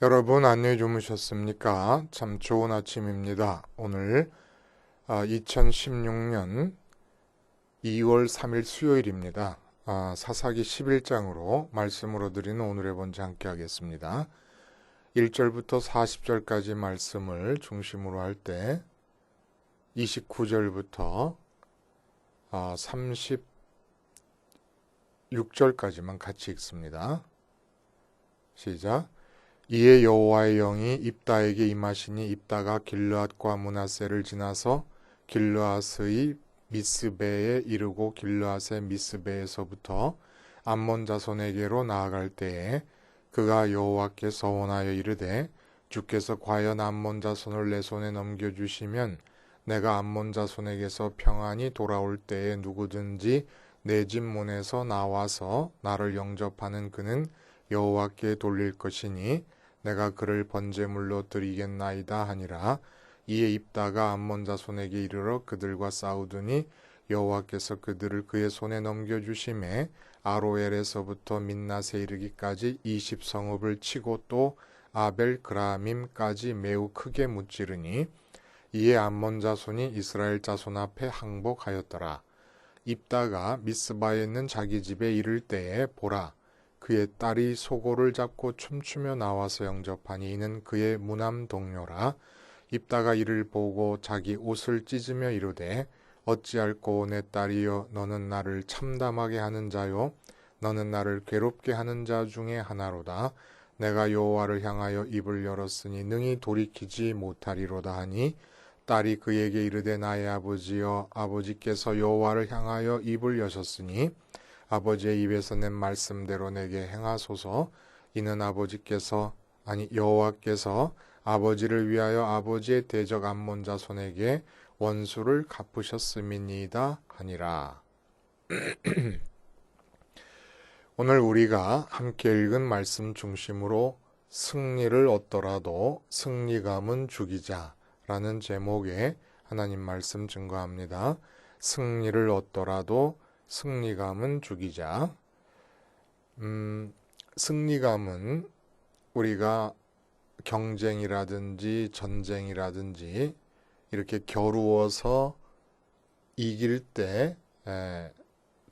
여러분 안녕히 주무셨습니까? 참 좋은 아침입니다. 오늘 2016년 2월 3일 수요일입니다. 사사기 11장으로 말씀으로 드리는 오늘의 본지 함께 하겠습니다. 1절부터 40절까지 말씀을 중심으로 할 때 29절부터 36절까지만 같이 읽습니다. 시작. 이에 여호와의 영이 입다에게 임하시니 입다가 길르앗과 므낫세를 지나서 길르앗의 미스베에 이르고 길르앗의 미스베에서부터 암몬 자손에게로 나아갈 때에 그가 여호와께 서원하여 이르되 주께서 과연 암몬 자손을 내 손에 넘겨주시면 내가 암몬 자손에게서 평안히 돌아올 때에 누구든지 내 집 문에서 나와서 나를 영접하는 그는 여호와께 돌릴 것이니 내가 그를 번제물로 드리겠나이다 하니라. 이에 입다가 암몬 자손에게 이르러 그들과 싸우더니 여호와께서 그들을 그의 손에 넘겨주심에 아로엘에서부터 민낫에 이르기까지 20성읍을 치고 또 아벨 그라밈까지 매우 크게 무찌르니 이에 암몬 자손이 이스라엘 자손 앞에 항복하였더라. 입다가 미스바에 있는 자기 집에 이를 때에 보라, 그의 딸이 소고를 잡고 춤추며 나와서 영접하니 이는 그의 무남 동료라. 입다가 이를 보고 자기 옷을 찢으며 이르되 어찌할꼬 내 딸이여, 너는 나를 참담하게 하는 자요 너는 나를 괴롭게 하는 자 중에 하나로다. 내가 여호와를 향하여 입을 열었으니 능히 돌이키지 못하리로다 하니 딸이 그에게 이르되 나의 아버지여, 아버지께서 여호와를 향하여 입을 여셨으니 아버지의 입에서 낸 말씀대로 내게 행하소서. 이는 여호와께서 아버지를 위하여 아버지의 대적 암몬 자손에게 원수를 갚으셨음이니이다 하니라. 오늘 우리가 함께 읽은 말씀 중심으로 승리를 얻더라도 승리감은 죽이자 라는 제목의 하나님 말씀 증거합니다. 승리를 얻더라도 승리감은 죽이자. 승리감은 우리가 경쟁이라든지 전쟁이라든지 이렇게 겨루어서 이길 때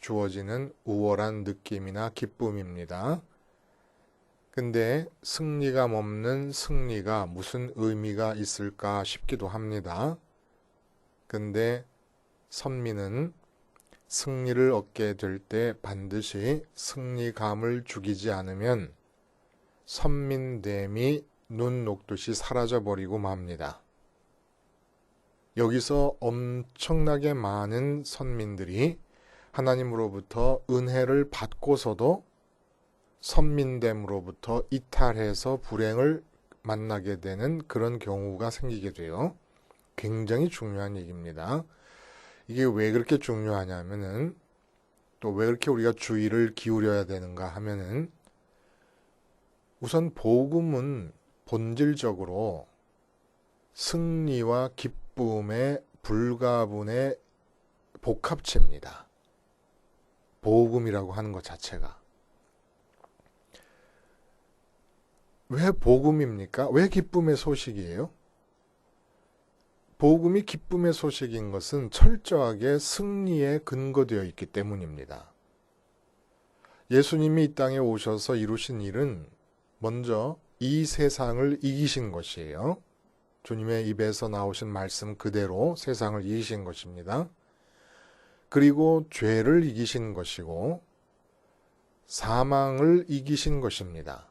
주어지는 우월한 느낌이나 기쁨입니다. 근데 승리감 없는 승리가 무슨 의미가 있을까 싶기도 합니다. 근데 선미는 승리를 얻게 될 때 반드시 승리감을 죽이지 않으면 선민됨이 눈 녹듯이 사라져버리고 맙니다. 여기서 엄청나게 많은 선민들이 하나님으로부터 은혜를 받고서도 선민됨으로부터 이탈해서 불행을 만나게 되는 그런 경우가 생기게 돼요. 굉장히 중요한 얘기입니다. 이게 왜 그렇게 중요하냐면은, 또 왜 그렇게 우리가 주의를 기울여야 되는가 하면은, 우선 복음은 본질적으로 승리와 기쁨의 불가분의 복합체입니다. 복음이라고 하는 것 자체가. 왜 복음입니까? 왜 기쁨의 소식이에요? 복음이 기쁨의 소식인 것은 철저하게 승리에 근거되어 있기 때문입니다. 예수님이 이 땅에 오셔서 이루신 일은 먼저 이 세상을 이기신 것이에요. 주님의 입에서 나오신 말씀 그대로 세상을 이기신 것입니다. 그리고 죄를 이기신 것이고 사망을 이기신 것입니다.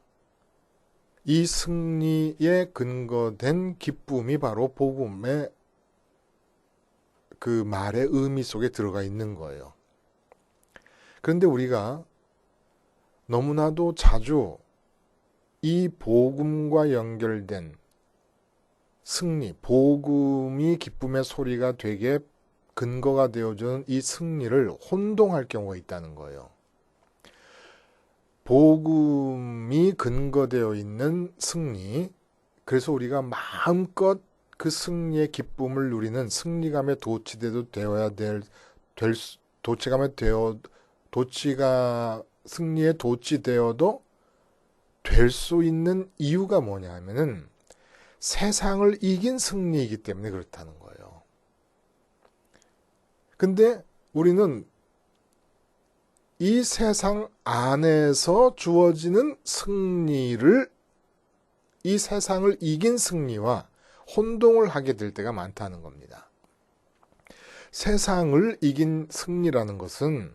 이 승리에 근거된 기쁨이 바로 복음의 그 말의 의미 속에 들어가 있는 거예요. 그런데 우리가 너무나도 자주 이 복음과 연결된 승리, 복음이 기쁨의 소리가 되게 근거가 되어주는 이 승리를 혼동할 경우가 있다는 거예요. 복음이 근거되어 있는 승리, 그래서 우리가 마음껏 그 승리의 기쁨을 누리는 승리감에 승리에 도취되어도 될 수 있는 이유가 뭐냐 하면은 세상을 이긴 승리이기 때문에 그렇다는 거예요. 근데 우리는 이 세상 안에서 주어지는 승리를, 이 세상을 이긴 승리와 혼동을 하게 될 때가 많다는 겁니다. 세상을 이긴 승리라는 것은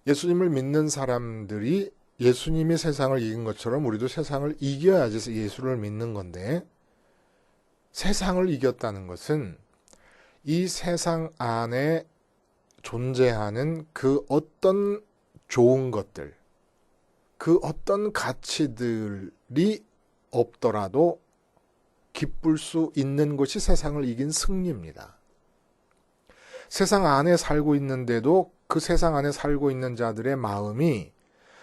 예수님을 믿는 사람들이 예수님이 세상을 이긴 것처럼 우리도 세상을 이겨야지 예수를 믿는 건데, 세상을 이겼다는 것은 이 세상 안에 존재하는 그 어떤 좋은 것들, 그 어떤 가치들이 없더라도 기쁠 수 있는 것이 세상을 이긴 승리입니다. 세상 안에 살고 있는데도 그 세상 안에 살고 있는 자들의 마음이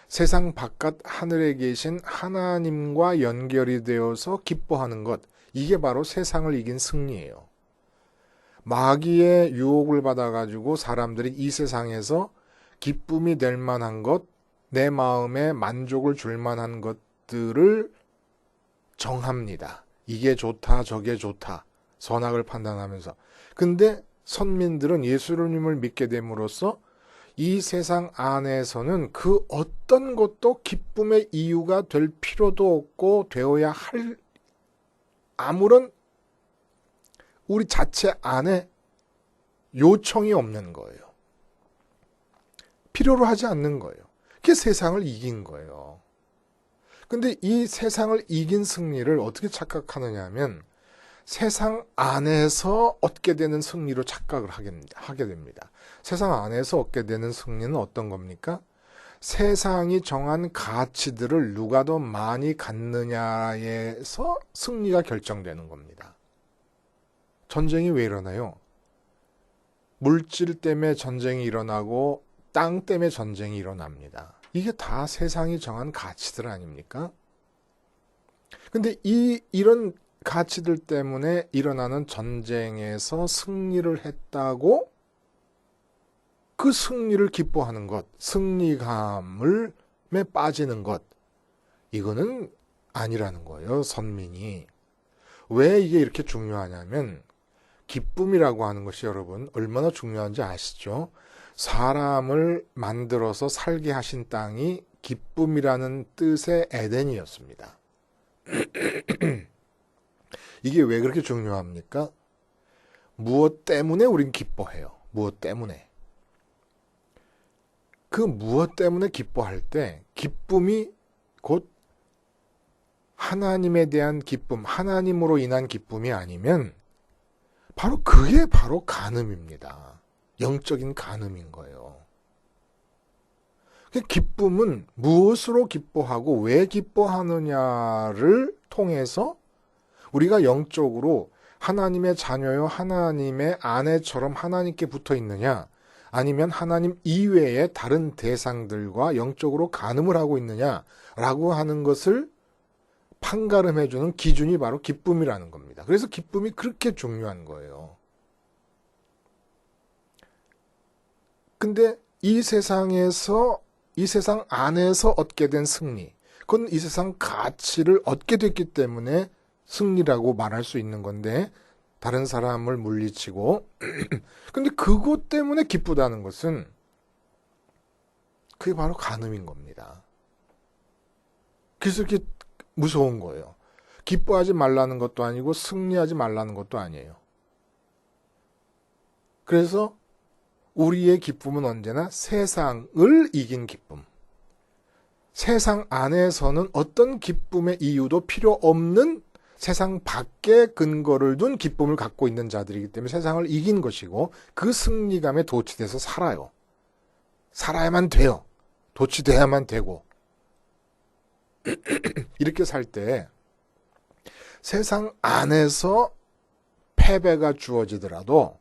세상 바깥 하늘에 계신 하나님과 연결이 되어서 기뻐하는 것, 이게 바로 세상을 이긴 승리예요. 마귀의 유혹을 받아가지고 사람들이 이 세상에서 기쁨이 될 만한 것, 내 마음에 만족을 줄 만한 것들을 정합니다. 이게 좋다, 저게 좋다, 선악을 판단하면서. 근데 선민들은 예수님을 믿게 됨으로써 이 세상 안에서는 그 어떤 것도 기쁨의 이유가 될 필요도 없고 되어야 할 아무런 우리 자체 안에 요청이 없는 거예요. 필요로 하지 않는 거예요. 그게 세상을 이긴 거예요. 근데 이 세상을 이긴 승리를 어떻게 착각하느냐 하면 세상 안에서 얻게 되는 승리로 착각을 하게 됩니다. 세상 안에서 얻게 되는 승리는 어떤 겁니까? 세상이 정한 가치들을 누가 더 많이 갖느냐에서 승리가 결정되는 겁니다. 전쟁이 왜 일어나요? 물질 때문에 전쟁이 일어나고 땅 때문에 전쟁이 일어납니다. 이게 다 세상이 정한 가치들 아닙니까? 근데 이런 가치들 때문에 일어나는 전쟁에서 승리를 했다고 그 승리를 기뻐하는 것, 승리감에 빠지는 것, 이거는 아니라는 거예요, 선민이. 왜 이게 이렇게 중요하냐면 기쁨이라고 하는 것이 여러분 얼마나 중요한지 아시죠? 사람을 만들어서 살게 하신 땅이 기쁨이라는 뜻의 에덴이었습니다. 이게 왜 그렇게 중요합니까? 무엇 때문에 우린 기뻐해요? 무엇 때문에? 그 무엇 때문에 기뻐할 때 기쁨이 곧 하나님에 대한 기쁨, 하나님으로 인한 기쁨이 아니면 그게 바로 간음입니다. 영적인 간음인 거예요. 기쁨은 무엇으로 기뻐하고 왜 기뻐하느냐를 통해서 우리가 영적으로 하나님의 자녀요, 하나님의 아내처럼 하나님께 붙어 있느냐, 아니면 하나님 이외의 다른 대상들과 영적으로 간음을 하고 있느냐라고 하는 것을 판가름해주는 기준이 바로 기쁨이라는 겁니다. 그래서 기쁨이 그렇게 중요한 거예요. 근데 이 세상 안에서 얻게 된 승리, 그건 이 세상 가치를 얻게 됐기 때문에 승리라고 말할 수 있는 건데, 다른 사람을 물리치고 근데 그것 때문에 기쁘다는 것은 그게 바로 간음인 겁니다. 그래서 이렇게 무서운 거예요. 기뻐하지 말라는 것도 아니고 승리하지 말라는 것도 아니에요. 그래서 우리의 기쁨은 언제나 세상을 이긴 기쁨. 세상 안에서는 어떤 기쁨의 이유도 필요 없는 세상 밖에 근거를 둔 기쁨을 갖고 있는 자들이기 때문에 세상을 이긴 것이고 그 승리감에 도취돼서 살아요. 살아야만 돼요. 도취돼야만 되고 이렇게 살 때 세상 안에서 패배가 주어지더라도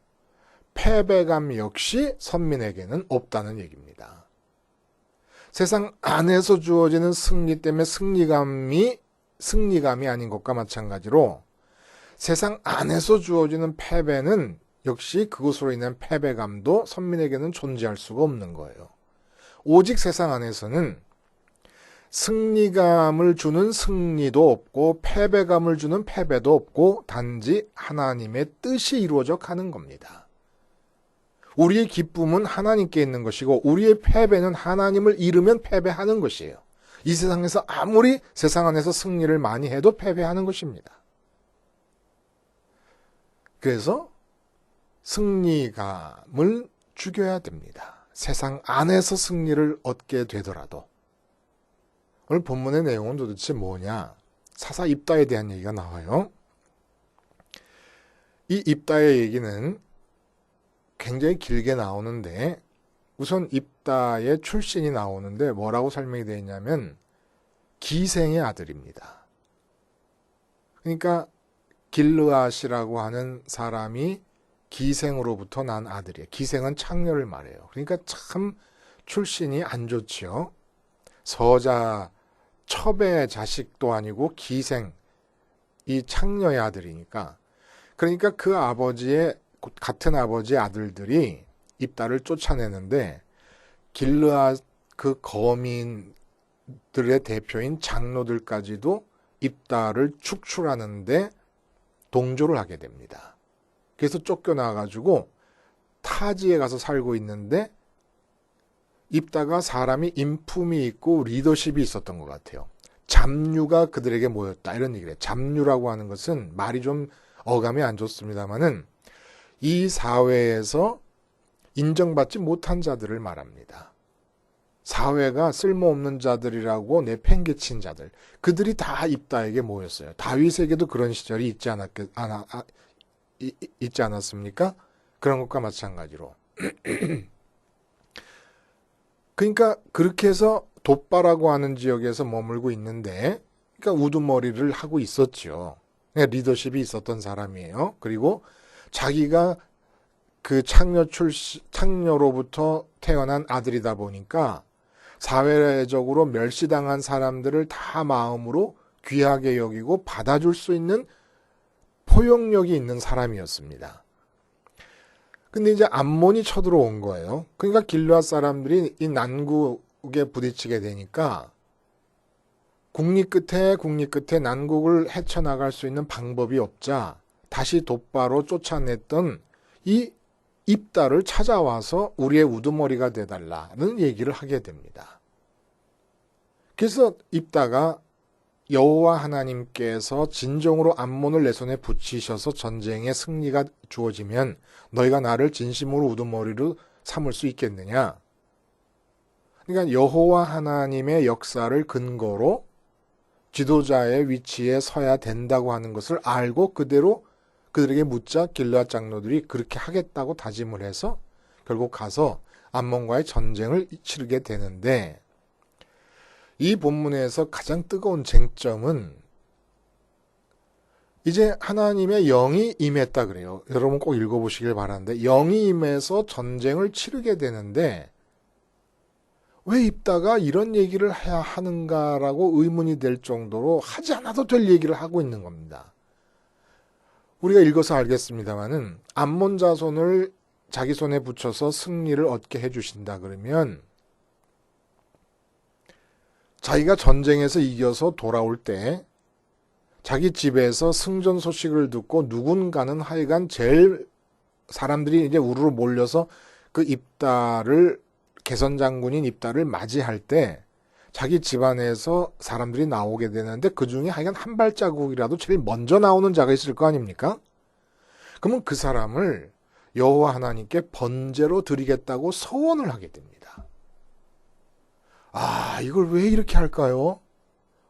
패배감 역시 선민에게는 없다는 얘기입니다. 세상 안에서 주어지는 승리 때문에 승리감이 아닌 것과 마찬가지로 세상 안에서 주어지는 패배는 역시 그것으로 인한 패배감도 선민에게는 존재할 수가 없는 거예요. 오직 세상 안에서는 승리감을 주는 승리도 없고 패배감을 주는 패배도 없고 단지 하나님의 뜻이 이루어져 가는 겁니다. 우리의 기쁨은 하나님께 있는 것이고 우리의 패배는 하나님을 잃으면 패배하는 것이에요. 이 세상에서 아무리 세상 안에서 승리를 많이 해도 패배하는 것입니다. 그래서 승리감을 죽여야 됩니다. 세상 안에서 승리를 얻게 되더라도. 오늘 본문의 내용은 도대체 뭐냐? 사사 입다에 대한 얘기가 나와요. 이 입다의 얘기는 굉장히 길게 나오는데 우선 입다의 출신이 나오는데 뭐라고 설명이 되어 있냐면 기생의 아들입니다. 그러니까 길르앗이라고 하는 사람이 기생으로부터 난 아들이에요. 기생은 창녀를 말해요. 그러니까 참 출신이 안 좋지요. 서자 첩의 자식도 아니고 기생, 이 창녀의 아들이니까. 그러니까 그 아버지의 같은 아버지의 아들들이 입다를 쫓아내는데 길르앗 그 거민들의 대표인 장로들까지도 입다를 축출하는데 동조를 하게 됩니다. 그래서 쫓겨나가지고 타지에 가서 살고 있는데 입다가 사람이 인품이 있고 리더십이 있었던 것 같아요. 잡류가 그들에게 모였다 이런 얘기를 해요. 잡류라고 하는 것은 말이 좀 어감이 안 좋습니다만은 이 사회에서 인정받지 못한 자들을 말합니다. 사회가 쓸모없는 자들이라고 내팽개친 자들, 그들이 다 입다에게 모였어요. 다윗에게도 그런 시절이 있지 않았습니까? 그런 것과 마찬가지로. 그러니까 그렇게 해서 돛바라고 하는 지역에서 머물고 있는데, 그러니까 우두머리를 하고 있었죠. 리더십이 있었던 사람이에요. 그리고 자기가 그 창녀로부터 태어난 아들이다 보니까 사회적으로 멸시당한 사람들을 다 마음으로 귀하게 여기고 받아줄 수 있는 포용력이 있는 사람이었습니다. 근데 이제 암몬이 쳐들어온 거예요. 그러니까 길르앗 사람들이 이 난국에 부딪히게 되니까 국리 끝에 난국을 헤쳐나갈 수 있는 방법이 없자 다시 돛바로 쫓아냈던 이 입다를 찾아와서 우리의 우두머리가 돼달라는 얘기를 하게 됩니다. 그래서 입다가 여호와 하나님께서 진정으로 암몬을 내 손에 붙이셔서 전쟁에 승리가 주어지면 너희가 나를 진심으로 우두머리로 삼을 수 있겠느냐? 그러니까 여호와 하나님의 역사를 근거로 지도자의 위치에 서야 된다고 하는 것을 알고 그대로 그들에게 묻자 길르앗 장로들이 그렇게 하겠다고 다짐을 해서 결국 가서 암몬과의 전쟁을 치르게 되는데 이 본문에서 가장 뜨거운 쟁점은 이제 하나님의 영이 임했다 그래요. 여러분 꼭 읽어보시길 바라는데 영이 임해서 전쟁을 치르게 되는데 왜 입다가 이런 얘기를 해야 하는가라고 의문이 될 정도로 하지 않아도 될 얘기를 하고 있는 겁니다. 우리가 읽어서 알겠습니다마는 암몬 자손을 자기 손에 붙여서 승리를 얻게 해주신다 그러면 자기가 전쟁에서 이겨서 돌아올 때 자기 집에서 승전 소식을 듣고 누군가는 하여간 제일 사람들이 이제 우르르 몰려서 그 입다를 개선 장군인 입다를 맞이할 때 자기 집안에서 사람들이 나오게 되는데 그 중에 하여간 한 발자국이라도 제일 먼저 나오는 자가 있을 거 아닙니까? 그러면 그 사람을 여호와 하나님께 번제로 드리겠다고 서원을 하게 됩니다. 아, 이걸 왜 이렇게 할까요?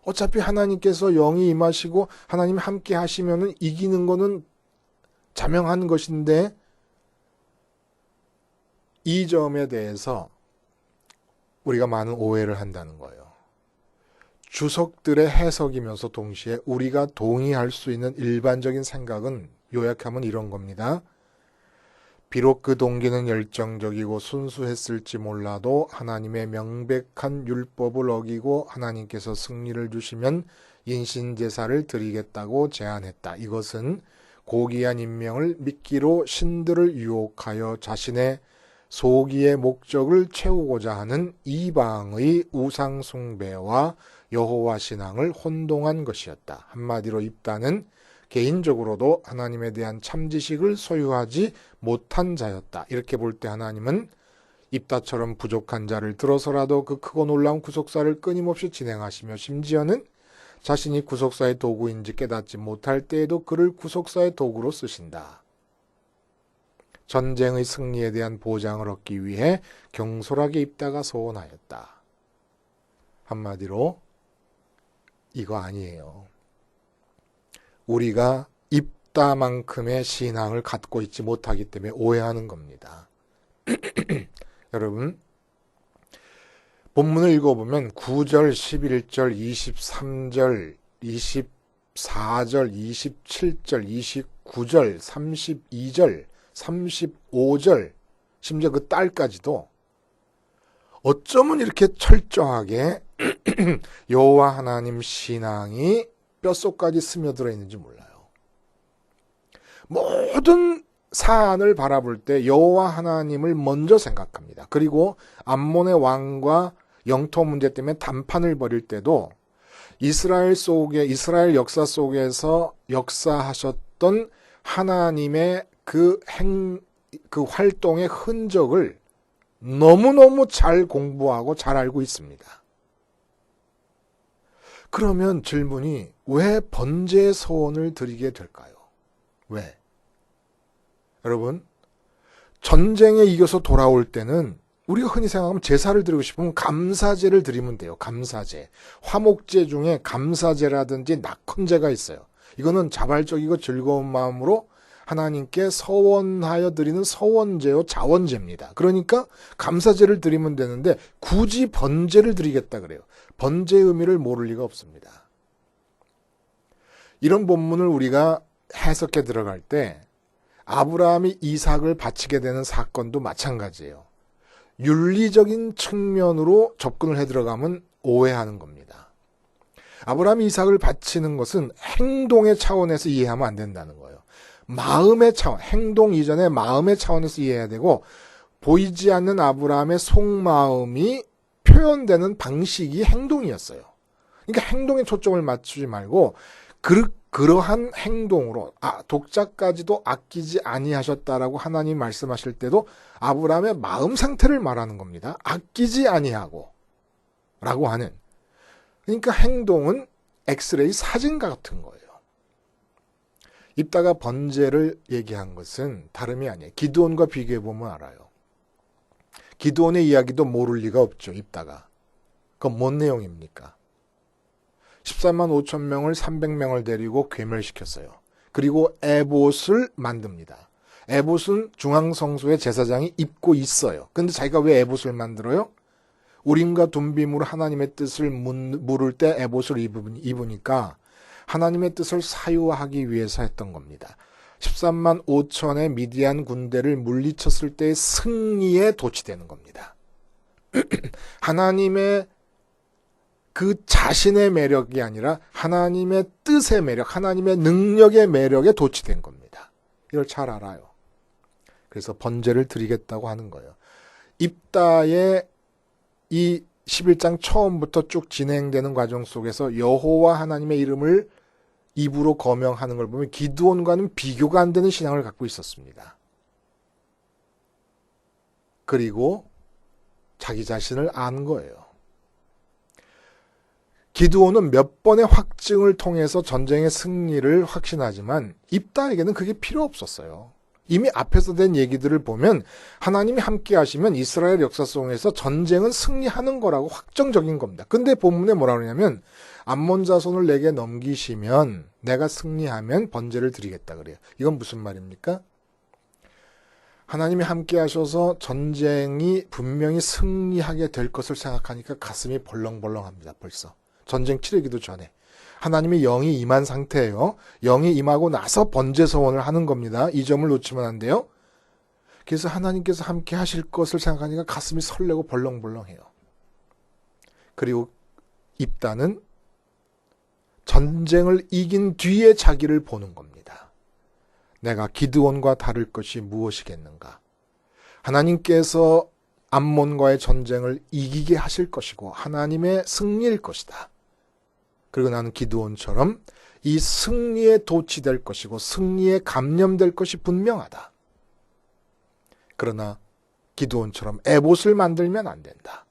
어차피 하나님께서 영이 임하시고 하나님 함께 하시면은 이기는 거는 자명한 것인데 이 점에 대해서 우리가 많은 오해를 한다는 거예요. 주석들의 해석이면서 동시에 우리가 동의할 수 있는 일반적인 생각은 요약하면 이런 겁니다. 비록 그 동기는 열정적이고 순수했을지 몰라도 하나님의 명백한 율법을 어기고 하나님께서 승리를 주시면 인신제사를 드리겠다고 제안했다. 이것은 고귀한 인명을 믿기로 신들을 유혹하여 자신의 소기의 목적을 채우고자 하는 이방의 우상 숭배와 여호와 신앙을 혼동한 것이었다. 한마디로 입다는 개인적으로도 하나님에 대한 참지식을 소유하지 못한 자였다. 이렇게 볼 때 하나님은 입다처럼 부족한 자를 들어서라도 그 크고 놀라운 구속사를 끊임없이 진행하시며 심지어는 자신이 구속사의 도구인지 깨닫지 못할 때에도 그를 구속사의 도구로 쓰신다. 전쟁의 승리에 대한 보장을 얻기 위해 경솔하게 입다가 소원하였다. 한마디로 이거 아니에요. 우리가 입다만큼의 신앙을 갖고 있지 못하기 때문에 오해하는 겁니다. 여러분, 본문을 읽어보면 9절, 11절, 23절, 24절, 27절, 29절, 32절, 35절, 심지어 그 딸까지도 어쩌면 이렇게 철저하게 여호와 하나님 신앙이 뼛속까지 스며들어 있는지 몰라요. 모든 사안을 바라볼 때 여호와 하나님을 먼저 생각합니다. 그리고 암몬의 왕과 영토 문제 때문에 단판을 벌일 때도 이스라엘 역사 속에서 역사하셨던 하나님의 그 활동의 흔적을 너무너무 잘 공부하고 잘 알고 있습니다. 그러면 질문이 왜 번제의 소원을 드리게 될까요? 왜? 여러분, 전쟁에 이겨서 돌아올 때는 우리가 흔히 생각하면 제사를 드리고 싶으면 감사제를 드리면 돼요. 감사제. 화목제 중에 감사제라든지 낙헌제가 있어요. 이거는 자발적이고 즐거운 마음으로 하나님께 서원하여 드리는 서원제요, 자원제입니다. 그러니까 감사제를 드리면 되는데 굳이 번제를 드리겠다 그래요. 번제의 의미를 모를 리가 없습니다. 이런 본문을 우리가 해석해 들어갈 때 아브라함이 이삭을 바치게 되는 사건도 마찬가지예요. 윤리적인 측면으로 접근을 해 들어가면 오해하는 겁니다. 아브라함이 이삭을 바치는 것은 행동의 차원에서 이해하면 안 된다는 거예요. 마음의 차원, 행동 이전에 마음의 차원에서 이해해야 되고 보이지 않는 아브라함의 속마음이 표현되는 방식이 행동이었어요. 그러니까 행동에 초점을 맞추지 말고 그러한 행동으로 독자까지도 아끼지 아니하셨다라고 하나님 말씀하실 때도 아브라함의 마음 상태를 말하는 겁니다. 아끼지 아니하고 라고 하는. 그러니까 행동은 엑스레이 사진과 같은 거예요. 입다가 번제를 얘기한 것은 다름이 아니에요. 기드온과 비교해보면 알아요. 기드온의 이야기도 모를 리가 없죠. 입다가. 그건 뭔 내용입니까? 14만 5천 명을 300명을 데리고 괴멸시켰어요. 그리고 에봇을 만듭니다. 에봇은 중앙성소의 제사장이 입고 있어요. 근데 자기가 왜 에봇을 만들어요? 우림과 둠빔으로 하나님의 뜻을 물을 때 에봇을 입으니까 하나님의 뜻을 사유하기 위해서 했던 겁니다. 13만 5천의 미디안 군대를 물리쳤을 때의 승리에 도취되는 겁니다. 하나님의 그 자신의 매력이 아니라 하나님의 뜻의 매력, 하나님의 능력의 매력에 도취된 겁니다. 이걸 잘 알아요. 그래서 번제를 드리겠다고 하는 거예요. 입다의 이 11장 처음부터 쭉 진행되는 과정 속에서 여호와 하나님의 이름을 입으로 거명하는 걸 보면 기드온과는 비교가 안 되는 신앙을 갖고 있었습니다. 그리고 자기 자신을 아는 거예요. 기드온은 몇 번의 확증을 통해서 전쟁의 승리를 확신하지만 입다에게는 그게 필요 없었어요. 이미 앞에서 된 얘기들을 보면 하나님이 함께 하시면 이스라엘 역사 속에서 전쟁은 승리하는 거라고 확정적인 겁니다. 근데 본문에 뭐라 그러냐면 암몬 자손을 내게 넘기시면 내가 승리하면 번제를 드리겠다 그래요. 이건 무슨 말입니까? 하나님이 함께 하셔서 전쟁이 분명히 승리하게 될 것을 생각하니까 가슴이 벌렁벌렁합니다. 벌써. 전쟁 치르기도 전에. 하나님의 영이 임한 상태예요. 영이 임하고 나서 번제 서원을 하는 겁니다. 이 점을 놓치면 안 돼요. 그래서 하나님께서 함께 하실 것을 생각하니까 가슴이 설레고 벌렁벌렁해요. 그리고 입다는 전쟁을 이긴 뒤에 자기를 보는 겁니다. 내가 기드온과 다를 것이 무엇이겠는가? 하나님께서 암몬과의 전쟁을 이기게 하실 것이고 하나님의 승리일 것이다. 그리고 나는 기드온처럼 이 승리에 도취될 것이고 승리에 감념될 것이 분명하다. 그러나 기드온처럼 에봇을 만들면 안 된다.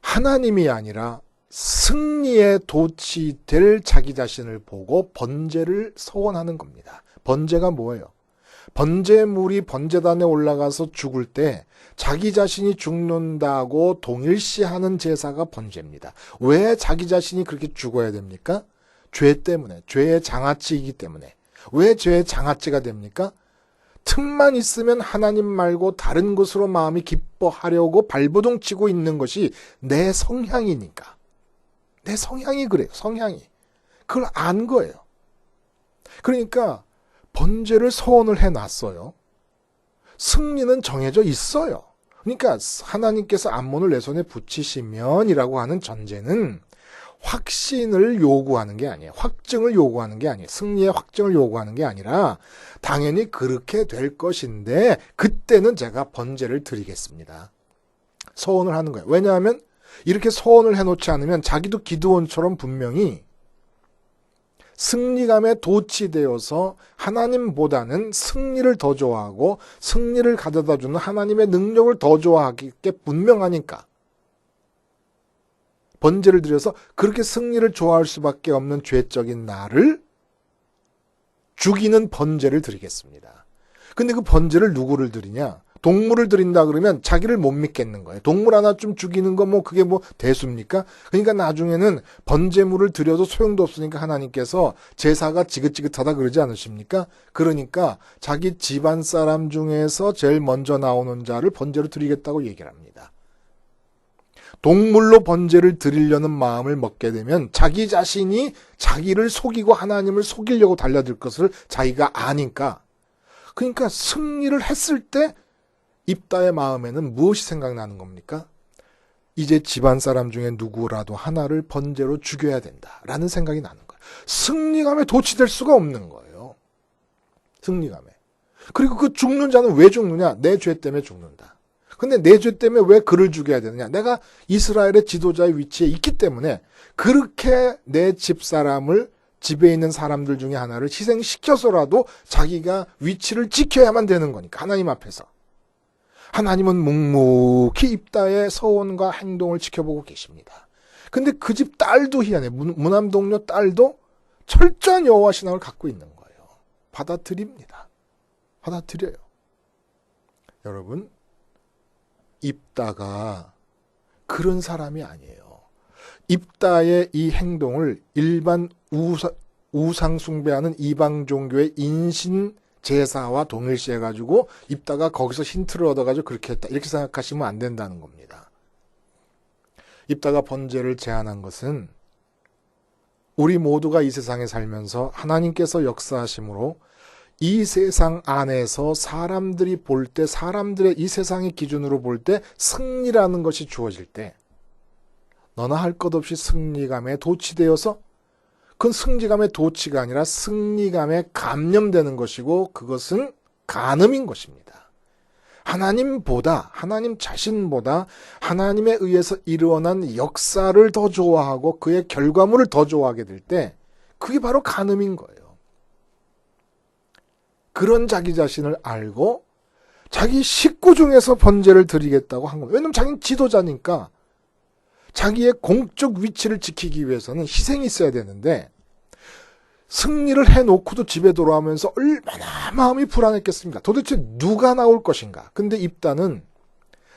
하나님이 아니라 승리에 도취될 자기 자신을 보고 번제를 서원하는 겁니다. 번제가 뭐예요? 번제물이 번제단에 올라가서 죽을 때 자기 자신이 죽는다고 동일시하는 제사가 번제입니다. 왜 자기 자신이 그렇게 죽어야 됩니까? 죄 때문에, 죄의 장아찌이기 때문에. 왜 죄의 장아찌가 됩니까? 틈만 있으면 하나님 말고 다른 것으로 마음이 기뻐하려고 발버둥 치고 있는 것이 내 성향이니까. 내 성향이 그래요. 성향이. 그걸 안 거예요. 그러니까 번제를 서원을 해놨어요. 승리는 정해져 있어요. 그러니까 하나님께서 암몬을 내 손에 붙이시면이라고 하는 전제는 확신을 요구하는 게 아니에요. 확증을 요구하는 게 아니에요. 승리의 확증을 요구하는 게 아니라 당연히 그렇게 될 것인데 그때는 제가 번제를 드리겠습니다. 서원을 하는 거예요. 왜냐하면 이렇게 서원을 해놓지 않으면 자기도 기드온처럼 분명히 승리감에 도취되어서 하나님보다는 승리를 더 좋아하고 승리를 가져다주는 하나님의 능력을 더 좋아하기 게 분명하니까 번제를 드려서 그렇게 승리를 좋아할 수밖에 없는 죄적인 나를 죽이는 번제를 드리겠습니다. 근데 그 번제를 누구를 드리냐? 동물을 드린다 그러면 자기를 못 믿겠는 거예요. 동물 하나 좀 죽이는 거 그게 대수입니까? 그러니까 나중에는 번제물을 드려도 소용도 없으니까 하나님께서 제사가 지긋지긋하다 그러지 않으십니까? 그러니까 자기 집안 사람 중에서 제일 먼저 나오는 자를 번제로 드리겠다고 얘기를 합니다. 동물로 번제를 드리려는 마음을 먹게 되면 자기 자신이 자기를 속이고 하나님을 속이려고 달려들 것을 자기가 아니까. 그러니까 승리를 했을 때 입다의 마음에는 무엇이 생각나는 겁니까? 이제 집안 사람 중에 누구라도 하나를 번제로 죽여야 된다라는 생각이 나는 거예요. 승리감에 도취될 수가 없는 거예요. 승리감에. 그리고 그 죽는 자는 왜 죽느냐? 내 죄 때문에 죽는다. 근데 내 죄 때문에 왜 그를 죽여야 되느냐? 내가 이스라엘의 지도자의 위치에 있기 때문에 그렇게 내 집사람을 집에 있는 사람들 중에 하나를 희생시켜서라도 자기가 위치를 지켜야만 되는 거니까 하나님 앞에서. 하나님은 묵묵히 입다의 서원과 행동을 지켜보고 계십니다. 근데 그 집 딸도 희한해. 무남 동료 딸도 철저한 여호와 신앙을 갖고 있는 거예요. 받아들입니다. 받아들여요. 여러분, 입다가 그런 사람이 아니에요. 입다의 이 행동을 일반 우상 숭배하는 이방 종교의 인신 제사와 동일시해가지고 입다가 거기서 힌트를 얻어가지고 그렇게 했다. 이렇게 생각하시면 안 된다는 겁니다. 입다가 번제를 제안한 것은 우리 모두가 이 세상에 살면서 하나님께서 역사하심으로 이 세상 안에서 사람들이 볼 때, 사람들의 이 세상의 기준으로 볼 때 승리라는 것이 주어질 때 너나 할 것 없이 승리감에 도취되어서 그건 승리감의 도취가 아니라 승리감에 감념되는 것이고 그것은 간음인 것입니다. 하나님보다, 하나님 자신보다 하나님에 의해서 일어난 역사를 더 좋아하고 그의 결과물을 더 좋아하게 될 때 그게 바로 간음인 거예요. 그런 자기 자신을 알고 자기 식구 중에서 번제를 드리겠다고 한 겁니다. 왜냐하면 자기는 지도자니까 자기의 공적 위치를 지키기 위해서는 희생이 있어야 되는데 승리를 해놓고도 집에 돌아오면서 얼마나 마음이 불안했겠습니까? 도대체 누가 나올 것인가? 근데 입다는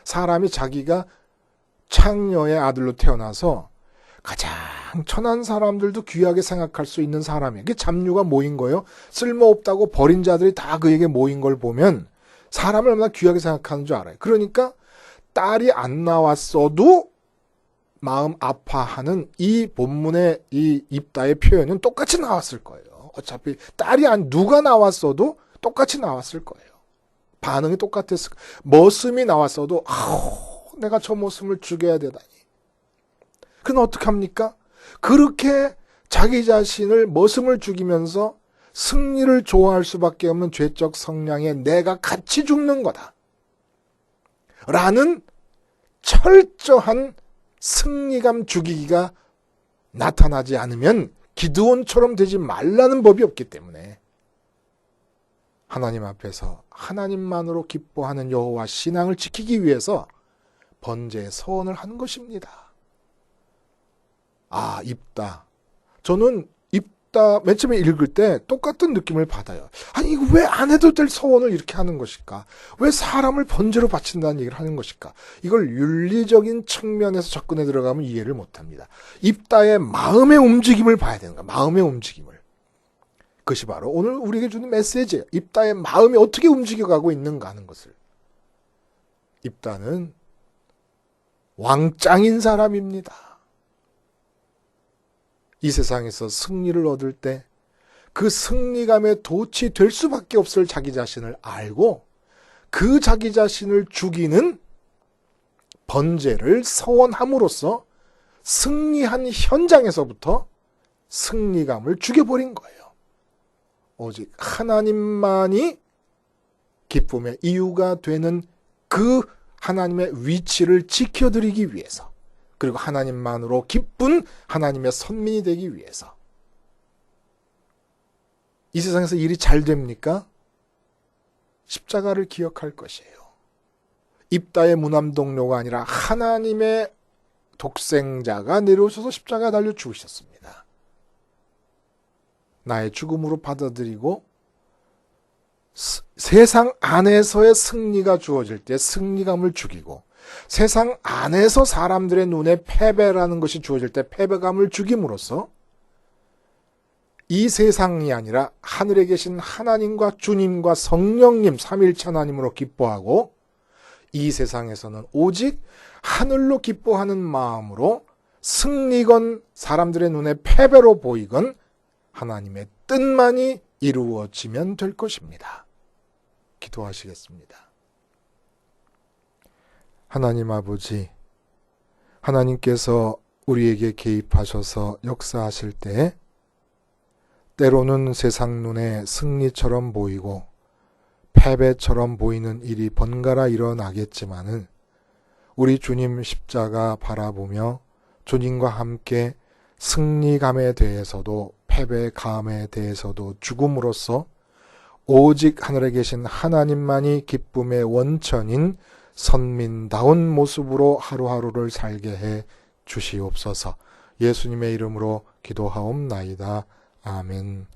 사람이 자기가 창녀의 아들로 태어나서 가장 천한 사람들도 귀하게 생각할 수 있는 사람이에요. 그게 잡류가 모인 거예요. 쓸모없다고 버린 자들이 다 그에게 모인 걸 보면 사람을 얼마나 귀하게 생각하는 줄 알아요. 그러니까 딸이 안 나왔어도 마음 아파하는 이 본문의 이 입다의 표현은 똑같이 나왔을 거예요. 어차피 누가 나왔어도 똑같이 나왔을 거예요. 반응이 똑같았을 거예요. 머슴이 나왔어도 내가 저 머슴을 죽여야 되다니. 그건 어떻게 합니까? 그렇게 자기 자신을 머슴을 죽이면서 승리를 좋아할 수밖에 없는 죄적 성향에 내가 같이 죽는 거다. 라는 철저한 승리감 주기가 나타나지 않으면 기드온처럼 되지 말라는 법이 없기 때문에 하나님 앞에서 하나님만으로 기뻐하는 여호와 신앙을 지키기 위해서 번제의 서원을 한 것입니다. 아, 입다. 저는 입다 맨 처음에 읽을 때 똑같은 느낌을 받아요. 아니, 이거 왜 안 해도 될 서원을 이렇게 하는 것일까? 왜 사람을 번제로 바친다는 얘기를 하는 것일까? 이걸 윤리적인 측면에서 접근해 들어가면 이해를 못합니다. 입다의 마음의 움직임을 봐야 되는 거야. 마음의 움직임을. 그것이 바로 오늘 우리에게 주는 메시지예요. 입다의 마음이 어떻게 움직여가고 있는가 하는 것을. 입다는 왕짱인 사람입니다. 이 세상에서 승리를 얻을 때 그 승리감에 도취될 수밖에 없을 자기 자신을 알고 그 자기 자신을 죽이는 번제를 서원함으로써 승리한 현장에서부터 승리감을 죽여버린 거예요. 오직 하나님만이 기쁨의 이유가 되는 그 하나님의 위치를 지켜드리기 위해서, 그리고 하나님만으로 기쁜 하나님의 선민이 되기 위해서. 이 세상에서 일이 잘 됩니까? 십자가를 기억할 것이에요. 입다의 무남동료가 아니라 하나님의 독생자가 내려오셔서 십자가 달려 죽으셨습니다. 나의 죽음으로 받아들이고 세상 안에서의 승리가 주어질 때 승리감을 죽이고, 세상 안에서 사람들의 눈에 패배라는 것이 주어질 때 패배감을 죽임으로써 이 세상이 아니라 하늘에 계신 하나님과 주님과 성령님 삼일체 하나님으로 기뻐하고, 이 세상에서는 오직 하늘로 기뻐하는 마음으로 승리건 사람들의 눈에 패배로 보이건 하나님의 뜻만이 이루어지면 될 것입니다. 기도하시겠습니다. 하나님 아버지, 하나님께서 우리에게 개입하셔서 역사하실 때 때로는 세상 눈에 승리처럼 보이고 패배처럼 보이는 일이 번갈아 일어나겠지만은 우리 주님 십자가 바라보며 주님과 함께 승리감에 대해서도 패배감에 대해서도 죽음으로써 오직 하늘에 계신 하나님만이 기쁨의 원천인 선민다운 모습으로 하루하루를 살게 해 주시옵소서. 예수님의 이름으로 기도하옵나이다. 아멘.